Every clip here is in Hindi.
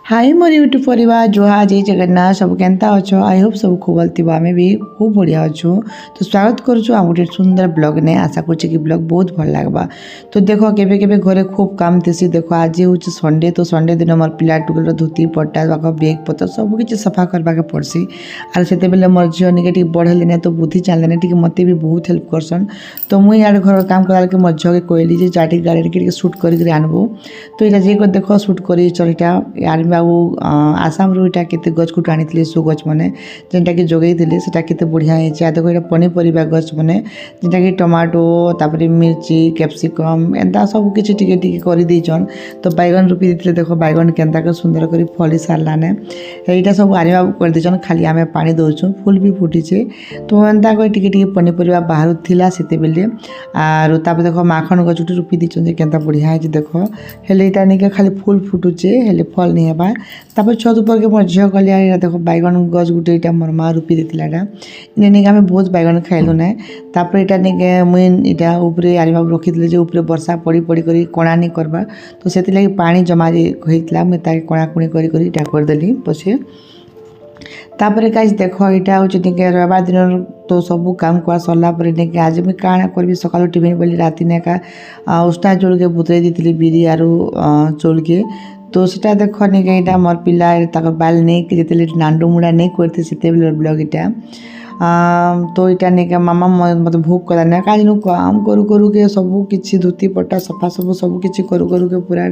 हाय मोर यूट्यूब परिवार जुहा जय जगन्नाथ सब केनता अच्छो आई होप सब खूब भल थी आमे भी खूब बढ़िया अच्छु। तो स्वागत करुछु आ गोटे सुंदर ब्लॉग ने आशा करछि कि ब्लॉग बहुत भल लागबा। तो देखो केबे केबे घरे खूब काम थेसी। देखो आज होछि संडे तो संडे दिन मोर पिला टुकल धोती पट्टा बाक बेग पत्र सब किछि सफा करबा के पड़सी। आर सेते बेले मोर झियो निके टी बढ़ले ने तो बुद्धि चालले ने टी मते भी बहुत हेल्प करसन। तो मुई यार घर काम कराल के मोर झियो के कहली जे जाटी गाड़ी के शूट करी आनबो। तो इटा जे को देखो शूट करी चलटा यार बाबू आसाम रू इटा केते गछ कुट आनी सो गछ मैंने जेनटा कि जोगई दिले सेटा केते बढ़िया है। देखो ये पनीपरिया गछ मैंने जेनटा कि टमाटो तापर मिर्ची कैप्सिकम एंता सब किछि टिके टिके करि दैछन। तो बैगन रोपी देते देखो बैगन केनता के सुंदर करी फली सारलाने एटा सब आनी बाबू कर दैछन। खाली आमे पानी दउछु फूल भी फुटिছে। तो एंता को टिके टिके पनीपरिया बाहर थिला सेते बेले आरो तापर देखो माखन गछ उठी रोपी दैछन जे केनता बढ़िया है। देखो हेले इटा निके खाली फूल फुटुचे हेले फल नहीं हेबा। तापर छत ऊपर के मोर झियो कहलिया देखो बैगन गछ गुटे इटा मोर माँ रोपी देथिला इटा इने निके आमे बहुत बैगन खाइलु ने। तापर इटा निके मुई इटा ऊपरे आरी बाबू रखिथिले जे ऊपरे वर्षा पड़ी पड़ी करी कोणा नहीं करबा। तो सेति लागि पानी जमा जे होइतला मैं ताके कोणा कुणी करी करी इटा कर देली पछे। तापर गाइस देखो इटा होछि निके रविवार दिन तो सब काम कर सरला पर निके आज मैं काना करबी सकाल टिफिन बोली राति ने का उष्टा जोल के बुतरे दितली बिरी आरु चोल के। तो सेटा देखो निके इटा मोर पिला ताकर बाल नहीं कि जेतेले नांडू मुडा नहीं करते सेते ब्लॉग इटा तो इटा निके मामा मते भूख कला ना काज नु काम करू करू के सब किछि धोती पट्टा सफा सब किछि करू करू के पूरा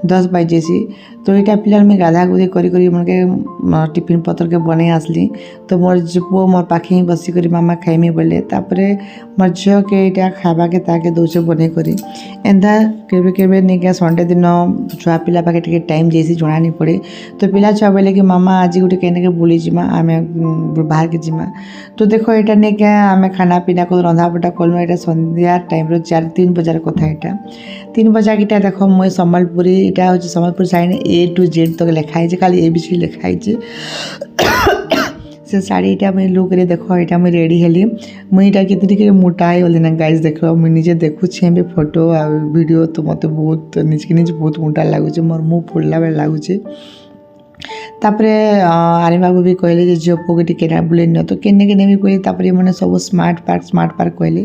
10 बज जेसी। तो इटा पिलार में गाधा गुधी करी करी मन के टिफिन पत्र के बने आसली। तो मोर पुओ मोर पाखे ही बसी करी मामा खाइमी बोले तापरे मोर झियो के इटा खाबा के ताके दउचे बने करी एंदा केबे केबे निके संडे दिन छुआ पिला पाके टिके टाइम जेसी जणा नहीं पड़े। तो पिला छुआ बोले कि मामा आज गुटे केने के बुली जिमा आमे बाहर के जिमा। तो देखो इटा निके आमे खाना पीना को रंधा बटा कलु इटा संध्या टाइम रो 4-3 बजार कथा इटा 3 बजा किटा देखो मैं सम्बलपुरी इटा होछि Sambalpur side A to Z तक लिखा है खाली ABC लिखा है। से साड़ी इटा मैं लुक रे देखो इटा मैं रेडी हेली मुई इटा कितनी के मोटा है बोले ना गाइस देखो मुई निजे देखु छे बे फोटो आ वीडियो तो मते बहुत निज के निज बहुत मोटा लागु छे मोर मुंह फुलला बेला लागु छे। तापरे आनी बाबू भी कहले जे झियो को टिके ना बुले न तो केने केने भी कहले तापरे मने सब स्मार्ट पार्क कहले।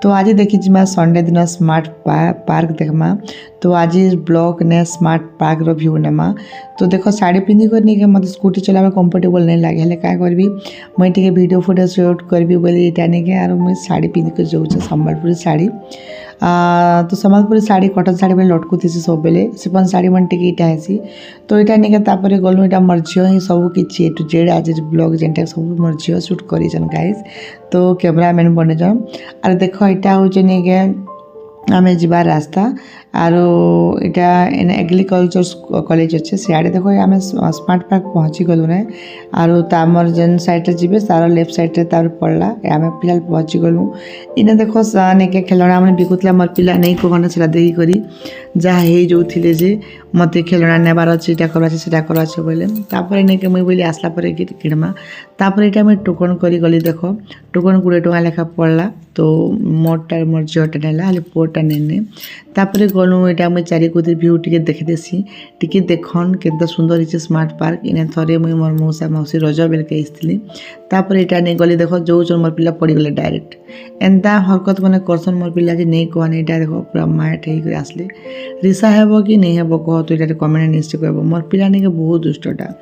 तो आज देखि जिमा संडे दिन स्मार्ट पार्क देखमा। तो आज ब्लॉक ने स्मार्ट पार्क रो व्यू नेमा। तो देखो साड़ी पिंधि कर निके मते स्कूटी चलाबे कंफर्टेबल नहीं लागे हेले का करबी मैं टिके वीडियो फोटो शूट करबी बोले इटा निके आरो मैं साड़ी पिंधि कर जाउ छ संबलपुरी साड़ी। तो संबलपुरी साड़ी कटन साड़ी बेले लटकु थी सब बेले सिपन साड़ी मन टिके इटा हेसी। तो इटा निके तापरे गलु इटा मोर झियो ही सब किछि A to Z आज ब्लॉग जेनटा सब मोर झियो शूट करी जन गाइस। तो कैमरामैन बने जन आर देखो इटा होचे निके आमे जीवा रास्ता आरो इटा इन एग्रीकल्चर कॉलेज अच्छे सियाड़े देखो आमे स्मार्ट पार्क पहुँची गलु ने आरो तामर जेन साइड जीवे तार लेफ्ट साइड रे तार पड़ला आमे फिलहाल पहुँची गलु। इने देखो निके खेलना माने बिकुतला मोर पिला नहीं को गने सेला देखि करी जा हे जो थिले जे मते खेलना नेबार अछि इटा करबा सेटा करबा छै बोले तापर निके मुई बोली आसला पर किडमा तापर इटा मैं टोकन करी गली देखो टोकन 20 टका लेखा पड़ला। तो मोटा मोर झियोटा नेला हाली पोटा नेने तापर गलु इटा मैं चारि कुतिर व्यू टिके देखि देसी टिके देखन केते सुंदर हिचे स्मार्ट पार्क इने थरे मुई मोर मौसा मौसी रज बेल के आइसथिली। तापर इटा नै गली देखो जो चोर मोर पिला पड़ी गले डायरेक्ट एंता हरकत मने करसन मोर पिला जे नै कहने इटा देखो पूरा माया ठेई कर आसले रिसा हेबो कि नै हेबो कह तो इटा कमेंट निश्चय कहबो मोर पिला नै के बहुत दुष्टटा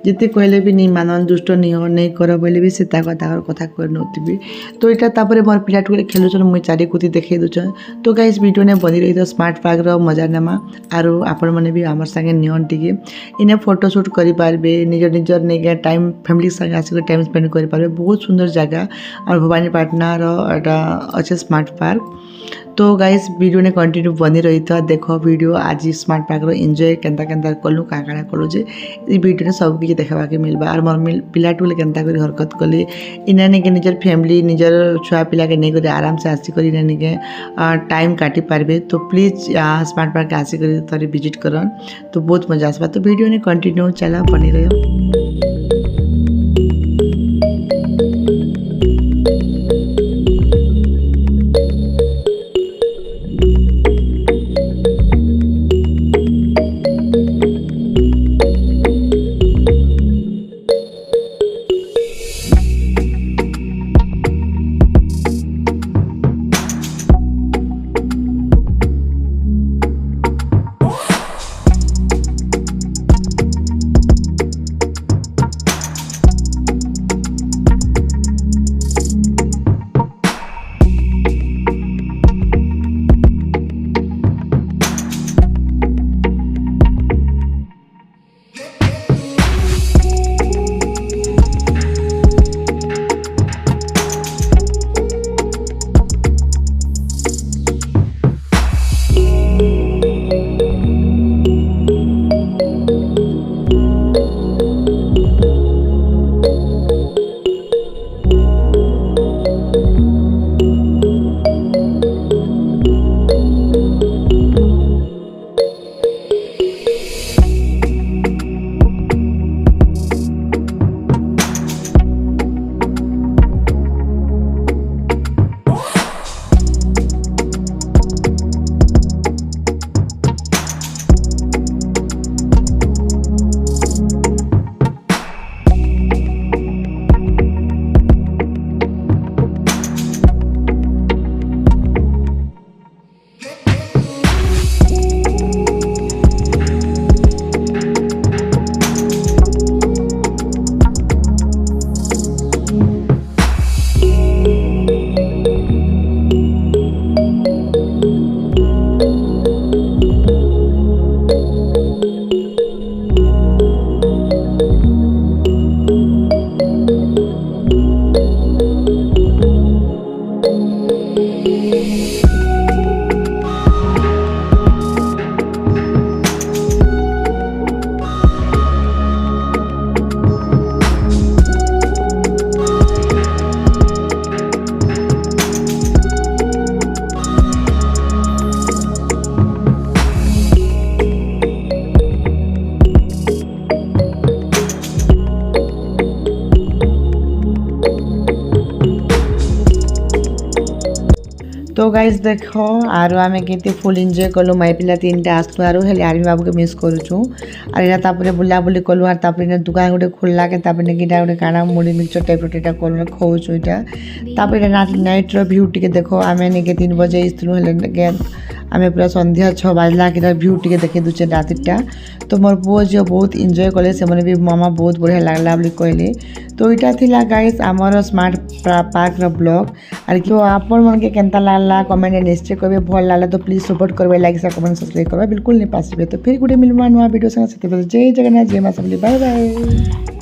जते कहले भी नै मानन दुष्ट नै हो नै कर बोले भी से ताकर कथा कर नथिबी। तो इटा तापर मोर पिला टुके खेलु छन मुई चारि कुती देखै दु छ। तो गाइस वीडियो ने बनी रही तो स्मार्ट पार्क रो मजा नेमा आरो आपण माने भी हमर संगे नियन टिके इने फोटो शूट करि पारबे निजर ने टाइम फैमिली संगे आसी टाइम स्पेंड करि पारबे बहुत सुंदर जगह और भवानीपाटना रो एटा अच्छे स्मार्ट पार्क। तो गाइस वीडियो ने कंटिन्यू बनी रही था देखो वीडियो आज स्मार्ट पार्क रो एंजॉय केनता केनता कलु काकाना कलु जे ई वीडियो ने सब किछ देखबा के मिलबा और मोर पिला टुले केनता करी हरकत कले इना ने के निजर फैमिली निजर छुआ पिला के नै करी आराम से आसी करी ने के टाइम काटी पारबे। तो प्लीज स्मार्ट पार्क आसी करी थोड़ी विजिट करन तो बहुत मजा आसबा। तो वीडियो ने कंटिन्यू चला बनी रहियो। तो गाइज देख आरो आम के फुल एंजॉय कलु माई पिला 3टा आसलु आरो हेले आर्मी बाबू के मिस करूँ और यहाँ तापर बुलाबुली कलु और तापर दुकान गोटे खोलला के तापर गीटा गोटे काना मुड़ी मिक्सचर टाइप रोटा कलु खाऊँ यहाँ तापर नाइट्र भ्यू टी देख आम निके 3 बजे इसलु हेले आम पूरा संध्या 6 बाजला कि भ्यू टी देखे दूचे रातिटा तो मोर पुओ झील बहुत एंजॉय कले से भी मामा बहुत बढ़िया लगला बोली कहले। तो यहाँ थिला गाइस आमर स्मार्ट पार्क रो ब्लॉग और क्यों आपण मन के केनता लागला कमेंट निश्चय करबे भल लागला तो प्लीज सपोर्ट करबे लाइक शेयर कमेंट सब्सक्राइब करबे बिल्कुल नहीं पासिबे। तो फिर गुटे मिलवा नुआ वीडियो संगे जय जगन्नाथ जय मां सबली बाय बाय।